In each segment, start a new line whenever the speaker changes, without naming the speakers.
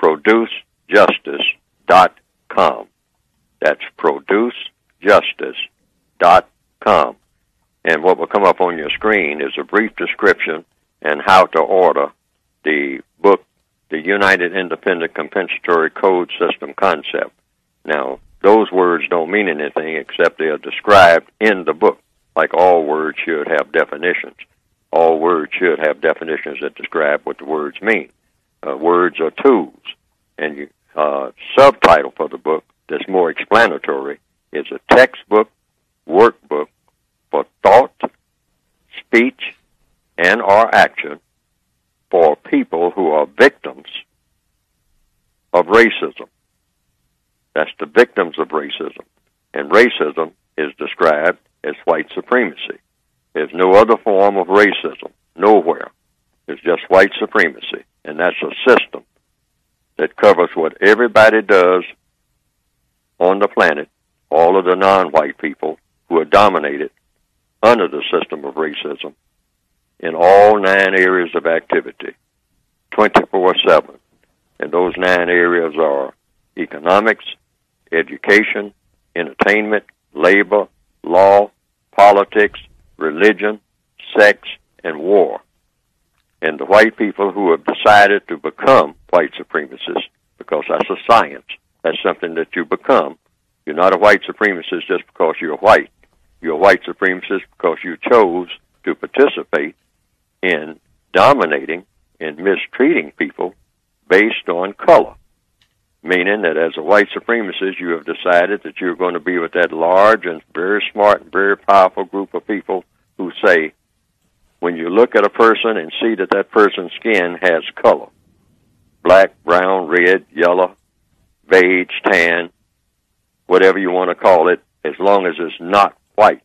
producejustice.com. That's producejustice.com. And what will come up on your screen is a brief description and how to order the book, The United Independent Compensatory Code System Concept. Now, those words don't mean anything except they are described in the book, like all words should have definitions. All words should have definitions that describe what the words mean. Words are tools. And subtitle for the book that's more explanatory is a textbook, workbook for thought, speech, and or action for people who are victims of racism. That's the victims of racism. And racism is described as white supremacy. There's no other form of racism, nowhere. It's just white supremacy. And that's a system that covers what everybody does on the planet, all of the non-white people who are dominated under the system of racism in all 9 areas of activity, 24/7. And those 9 areas are economics, education, entertainment, labor, law, politics, religion, sex, and war. And the white people who have decided to become white supremacists, because that's a science, that's something that you become. You're not a white supremacist just because you're white. You're a white supremacist because you chose to participate in dominating and mistreating people based on color. Meaning that as a white supremacist, you have decided that you're going to be with that large and very smart and very powerful group of people who say, when you look at a person and see that that person's skin has color, black, brown, red, yellow, beige, tan, whatever you want to call it, as long as it's not white,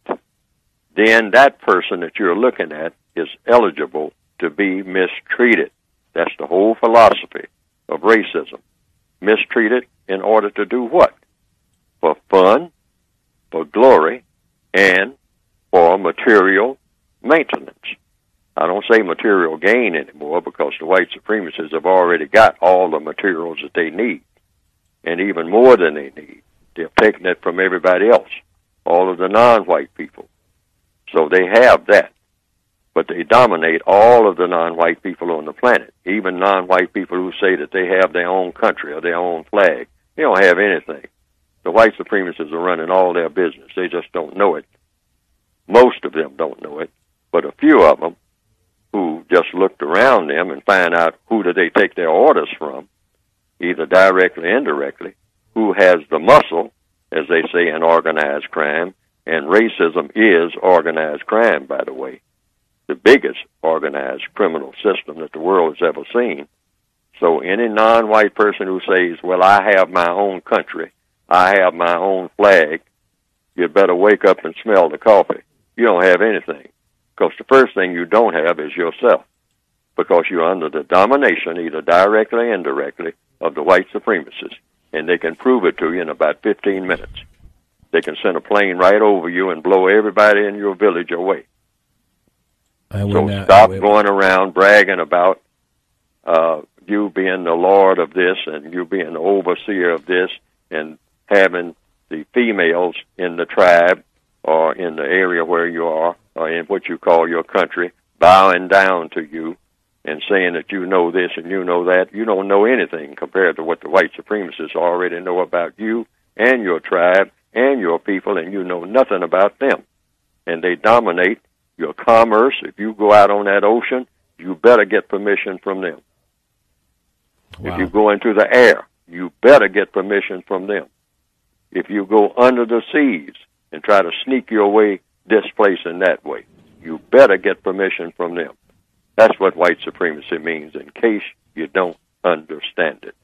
then that person that you're looking at is eligible to be mistreated. That's the whole philosophy of racism. Mistreated in order to do what? For fun, for glory, and for material maintenance. I don't say material gain anymore because the white supremacists have already got all the materials that they need, and even more than they need. They're taking it from everybody else, all of the non-white people. So they have that. But they dominate all of the non-white people on the planet, even non-white people who say that they have their own country or their own flag. They don't have anything. The white supremacists are running all their business. They just don't know it. Most of them don't know it, but a few of them who just looked around them and find out who do they take their orders from, either directly or indirectly, who has the muscle, as they say in organized crime, and racism is organized crime, by the way, the biggest organized criminal system that the world has ever seen. So any non-white person who says, well, I have my own country, I have my own flag, you better wake up and smell the coffee. You don't have anything. Because the first thing you don't have is yourself. Because you're under the domination, either directly or indirectly, of the white supremacists. And they can prove it to you in about 15 minutes. They can send a plane right over you and blow everybody in your village away. So stop going around bragging about you being the Lord of this and you being the overseer of this and having the females in the tribe or in the area where you are or in what you call your country bowing down to you and saying that you know this and you know that. You don't know anything compared to what the white supremacists already know about you and your tribe and your people, and you know nothing about them. And they dominate your commerce. If you go out on that ocean, you better get permission from them. Wow. If you go into the air, you better get permission from them. If you go under the seas and try to sneak your way this place and that way, you better get permission from them. That's what white supremacy means, in case you don't understand it.